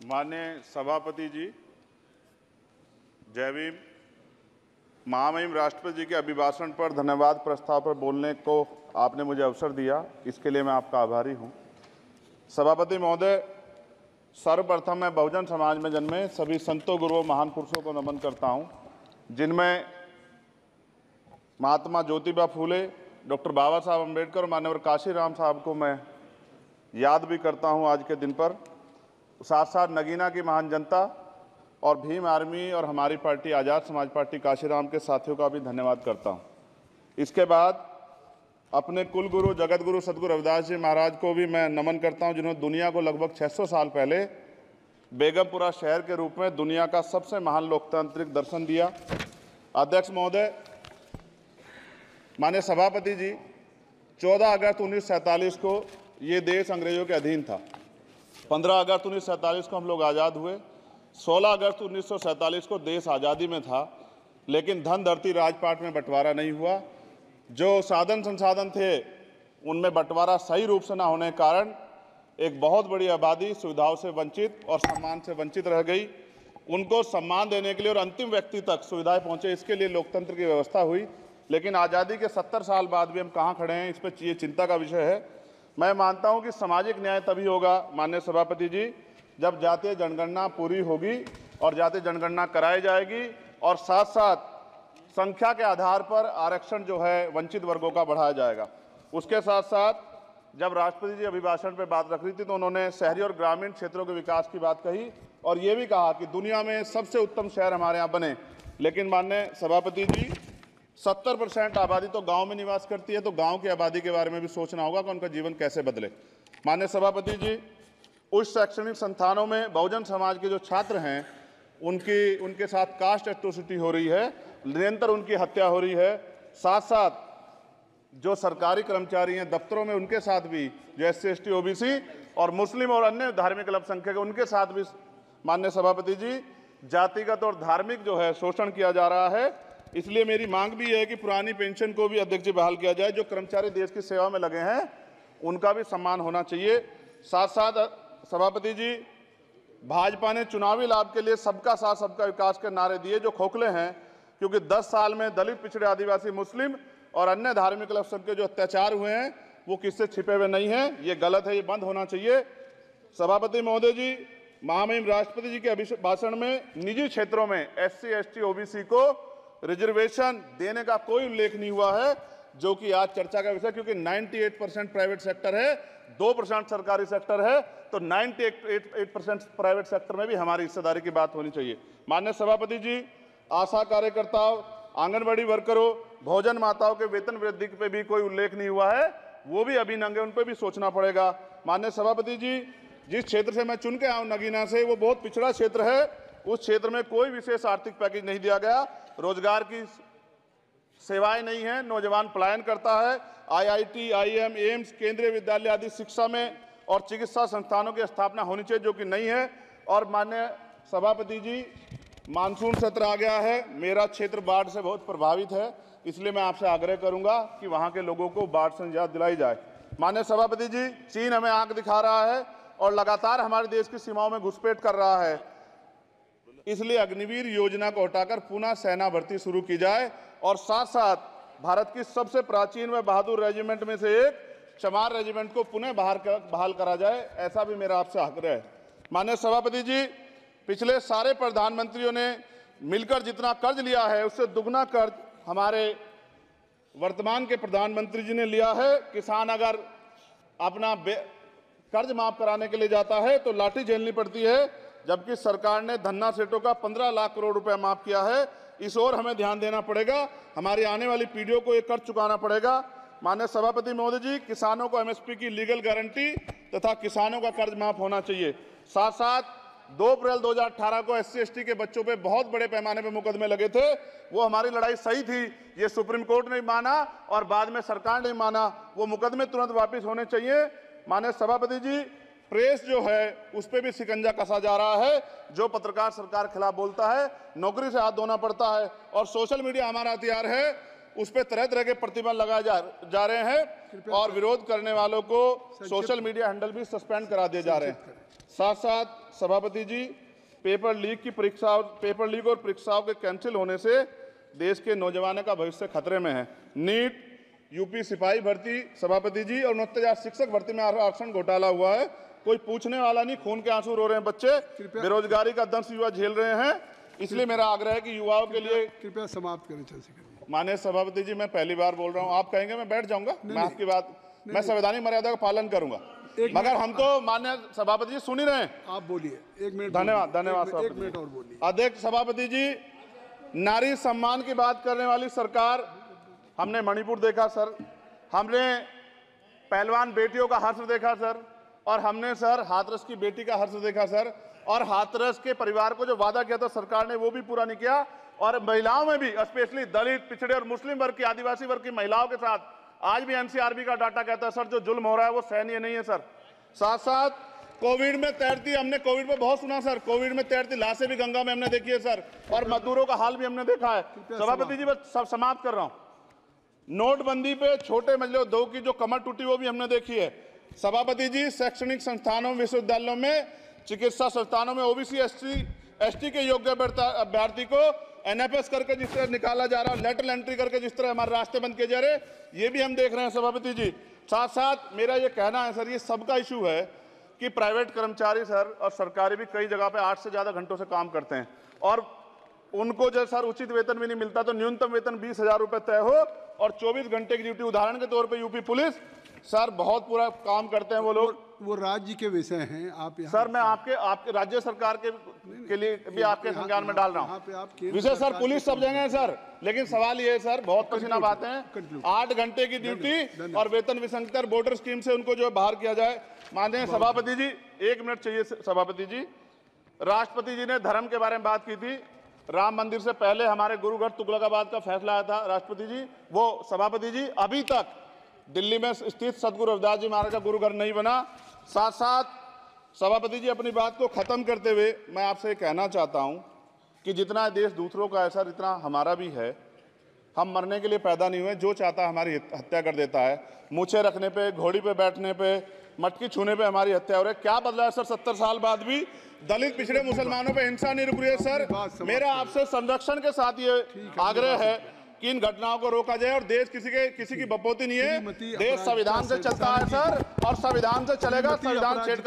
माननीय सभापति जी, जय भीम। महामहिम राष्ट्रपति जी के अभिभाषण पर धन्यवाद प्रस्ताव पर बोलने को आपने मुझे अवसर दिया, इसके लिए मैं आपका आभारी हूं। सभापति महोदय, सर्वप्रथम मैं बहुजन समाज में जन्मे सभी संतों, गुरुओं, महान पुरुषों को नमन करता हूं, जिनमें महात्मा ज्योतिबा फूले, डॉक्टर बाबा साहब अम्बेडकर और मान्यवर काशीराम साहब को मैं याद भी करता हूं आज के दिन पर। साथ साथ नगीना की महान जनता और भीम आर्मी और हमारी पार्टी आज़ाद समाज पार्टी काशीराम के साथियों का भी धन्यवाद करता हूं। इसके बाद अपने कुल गुरु जगत गुरु सदगुरु रविदास जी महाराज को भी मैं नमन करता हूं, जिन्होंने दुनिया को लगभग 600 साल पहले बेगमपुरा शहर के रूप में दुनिया का सबसे महान लोकतांत्रिक दर्शन दिया। अध्यक्ष महोदय, माननीय सभापति जी, 14 अगस्त 1947 को ये देश अंग्रेजों के अधीन था। 15 अगस्त 1947 को हम लोग आज़ाद हुए। 16 अगस्त 1947 को देश आज़ादी में था, लेकिन धन धरती राजपाट में बंटवारा नहीं हुआ। जो साधन संसाधन थे उनमें बंटवारा सही रूप से न होने के कारण एक बहुत बड़ी आबादी सुविधाओं से वंचित और सम्मान से वंचित रह गई। उनको सम्मान देने के लिए और अंतिम व्यक्ति तक सुविधाएं पहुंचे, इसके लिए लोकतंत्र की व्यवस्था हुई। लेकिन आज़ादी के 70 साल बाद भी हम कहाँ खड़े हैं, इस पर ये चिंता का विषय है। मैं मानता हूं कि सामाजिक न्याय तभी होगा माननीय सभापति जी, जब जातीय जनगणना पूरी होगी और जातीय जनगणना कराई जाएगी और साथ साथ संख्या के आधार पर आरक्षण जो है वंचित वर्गों का बढ़ाया जाएगा। उसके साथ साथ जब राष्ट्रपति जी अभिभाषण पर बात रख रही थी तो उन्होंने शहरी और ग्रामीण क्षेत्रों के विकास की बात कही और ये भी कहा कि दुनिया में सबसे उत्तम शहर हमारे यहाँ बने। लेकिन माननीय सभापति जी, 70% आबादी तो गांव में निवास करती है, तो गांव की आबादी के बारे में भी सोचना होगा कि उनका जीवन कैसे बदले। माननीय सभापति जी, उच्च शैक्षणिक संस्थानों में बहुजन समाज के जो छात्र हैं उनके साथ कास्ट एट्रोसिटी हो रही है, निरंतर उनकी हत्या हो रही है। साथ साथ जो सरकारी कर्मचारी हैं दफ्तरों में, उनके साथ भी जो SC ST OBC और मुस्लिम और अन्य धार्मिक अल्पसंख्यक उनके साथ भी माननीय सभापति जी जातिगत और धार्मिक जो है शोषण किया जा रहा है। इसलिए मेरी मांग भी है कि पुरानी पेंशन को भी अध्यक्ष जी बहाल किया जाए। जो कर्मचारी देश की सेवा में लगे हैं उनका भी सम्मान होना चाहिए। साथ साथ सभापति जी, भाजपा ने चुनावी लाभ के लिए सबका साथ सबका विकास के नारे दिए जो खोखले हैं, क्योंकि 10 साल में दलित, पिछड़े, आदिवासी, मुस्लिम और अन्य धार्मिक अल्पसंख्यक जो अत्याचार हुए हैं वो किससे छिपे हुए नहीं हैं। ये गलत है, ये बंद होना चाहिए। सभापति महोदय जी, महामहिम राष्ट्रपति जी के अभिभाषण में निजी क्षेत्रों में SC ST OBC को रिजर्वेशन देने का कोई उल्लेख नहीं हुआ है, जो कि आज चर्चा का विषय, क्योंकि 98% प्राइवेट सेक्टर है, 2% सरकारी सेक्टर है, तो 98% प्राइवेट सेक्टर में भी हमारी हिस्सेदारी की बात होनी चाहिए। माननीय सभापति जी, आशा कार्यकर्ताओं, आंगनबाड़ी वर्करों, भोजन माताओं के वेतन वृद्धि पे भी कोई उल्लेख नहीं हुआ है, वो भी अभी नंगे, उन पर भी सोचना पड़ेगा। माननीय सभापति जी, जिस क्षेत्र से मैं चुन के आऊँ नगीना से, वो बहुत पिछड़ा क्षेत्र है। उस क्षेत्र में कोई विशेष आर्थिक पैकेज नहीं दिया गया, रोजगार की सेवाएं नहीं है, नौजवान पलायन करता है। IIT, IIM, एम्स, केंद्रीय विद्यालय आदि शिक्षा में और चिकित्सा संस्थानों की स्थापना होनी चाहिए, जो कि नहीं है। और माननीय सभापति जी, मानसून सत्र आ गया है, मेरा क्षेत्र बाढ़ से बहुत प्रभावित है, इसलिए मैं आपसे आग्रह करूंगा कि वहां के लोगों को बाढ़ से निजात दिलाई जाए। माननीय सभापति जी, चीन हमें आंख दिखा रहा है और लगातार हमारे देश की सीमाओं में घुसपैठ कर रहा है, इसलिए अग्निवीर योजना को हटाकर पुनः सेना भर्ती शुरू की जाए और साथ साथ भारत की सबसे प्राचीन व बहादुर रेजिमेंट में से एक चमार रेजिमेंट को पुनः बहाल करा जाए, ऐसा भी मेरा आपसे आग्रह है। माननीय सभापति जी, पिछले सारे प्रधानमंत्रियों ने मिलकर जितना कर्ज लिया है उससे दुगना कर्ज हमारे वर्तमान के प्रधानमंत्री जी ने लिया है। किसान अगर अपना कर्ज माफ कराने के लिए जाता है तो लाठी झेलनी पड़ती है, जबकि सरकार ने धन्ना सेठों का 15 लाख करोड़ रुपया माफ किया है। इस ओर हमें ध्यान देना पड़ेगा, हमारी आने वाली पीढ़ियों को ये कर्ज चुकाना पड़ेगा। माननीय सभापति महोदय जी, किसानों को MSP की लीगल गारंटी तथा किसानों का कर्ज माफ होना चाहिए। साथ साथ 2 अप्रैल 2018 को SC ST के बच्चों पे बहुत बड़े पैमाने पे मुकदमे लगे थे, वो हमारी लड़ाई सही थी, ये सुप्रीम कोर्ट ने माना और बाद में सरकार ने माना, वो मुकदमे तुरंत वापस होने चाहिए। माननीय सभापति जी, प्रेस जो है उस पर भी शिकंजा कसा जा रहा है। जो पत्रकार सरकार खिलाफ बोलता है नौकरी से हाथ धोना पड़ता है और सोशल मीडिया हमारा हथियार है, उस पर तरह तरह के प्रतिबंध लगाए जा रहे हैं। और विरोध करने वालों को सोशल मीडिया हैंडल भी सस्पेंड करा दिए जा रहे हैं। साथ साथ सभापति जी, पेपर लीक और परीक्षाओं के कैंसिल होने से देश के नौजवानों का भविष्य खतरे में है। नीट, यूपी सिपाही भर्ती सभापति जी और 69,000 शिक्षक भर्ती में आरक्षण घोटाला हुआ है, कोई पूछने वाला नहीं, खून के आंसू रो रहे हैं बच्चे, बेरोजगारी का दंश युवा झेल रहे हैं। इसलिए मेरा आग्रह है कि युवाओं के लिए कृपया समाप्त करें चंद्रशेखर जी। माननीय सभापति जी, मैं पहली बार बोल रहा हूं, आप कहेंगे मैं बैठ जाऊंगा, मैं आपकी बात, मैं संवैधानिक मर्यादा का पालन करूंगा, मगर हम तो माननीय सभापति जी सुन ही रहे हैं। आप बोलिए, 1 मिनट। धन्यवाद। 1 मिनट और बोलिए। अध्यक्ष सभापति जी, नारी सम्मान की बात करने वाली सरकार, हमने मणिपुर देखा सर, हमने पहलवान बेटियों का हर्ष देखा सर, और हमने सर हाथरस की बेटी का हर्ष देखा सर, और हाथरस के परिवार को जो वादा किया था सरकार ने वो भी पूरा नहीं किया। और महिलाओं में भी, स्पेशली दलित, पिछड़े और मुस्लिम वर्ग की, आदिवासी वर्ग की महिलाओं के साथ आज भी एनसीआरबी का डाटा कहता है सर जो जुल्म हो रहा है वो सहनीय नहीं है सर। साथ साथ कोविड में तैरती, हमने कोविड में बहुत सुना सर, कोविड में तैरती लाशें भी गंगा में हमने देखी है सर, और मजदूरों का हाल भी हमने देखा है। सभापति जी, बस सब समाप्त कर रहा हूं। नोटबंदी पे छोटे मजले उद्योग की जो कमर टूटी वो भी हमने देखी है। सभापति जी, शैक्षणिक संस्थानों, विश्वविद्यालयों में, चिकित्सा संस्थानों में ओबीसी एसटी के योग्य अभ्यर्थी को एनएफएस करके जिस तरह निकाला जा रहा है, लेटरल एंट्री करके जिस तरह हमारे रास्ते बंद किए जा रहे, ये भी हम देख रहे हैं सभापति जी। साथ साथ मेरा ये कहना है सर, ये सबका इशू है कि प्राइवेट कर्मचारी सर और सरकारी भी कई जगह पे 8 से ज्यादा घंटों से काम करते हैं, और उनको जब सर उचित वेतन भी नहीं मिलता, तो न्यूनतम वेतन 20,000 रुपए तय हो और 24 घंटे की ड्यूटी। उदाहरण के तौर पे यूपी पुलिस सर बहुत पूरा काम करते हैं वो लोग, वो राज्य के विषय हैं। आप सर मैं आपके राज्य सरकार के लिए भी आपके संज्ञान में डाल रहा हूँ विषय सर, पुलिस सब जगह है सर, लेकिन सवाल ये है सर, बहुत पसीना बातें हैं, 8 घंटे की ड्यूटी और वेतन विसंगति, बॉर्डर स्कीम से उनको जो बाहर किया जाए। माननीय सभापति जी, 1 मिनट चाहिए सभापति जी। राष्ट्रपति जी ने धर्म के बारे में बात की थी, राम मंदिर से पहले हमारे गुरुघर तुगलकाबाद का फैसला आया था राष्ट्रपति जी, वो सभापति जी अभी तक दिल्ली में स्थित सदगुरु रविदास जी महाराज का गुरुघर नहीं बना। साथ साथ सभापति जी, अपनी बात को खत्म करते हुए मैं आपसे कहना चाहता हूं कि जितना देश दूसरों का है सर, इतना हमारा भी है। हम मरने के लिए पैदा नहीं हुए, जो चाहता है हमारी हत्या कर देता है। मूछें रखने पे, घोड़ी पे बैठने पे, मटकी छूने पे हमारी हत्या हो रही है। क्या बदला है सर 70 साल बाद भी? दलित, पिछड़े, मुसलमानों पे हिंसा नहीं रुक रही है सर। मेरा आपसे संरक्षण के साथ ये आग्रह है कि इन घटनाओं को रोका जाए, और देश किसी की बपोती नहीं है, देश संविधान से चलता है सर, और संविधान से चलेगा, संविधान छेड़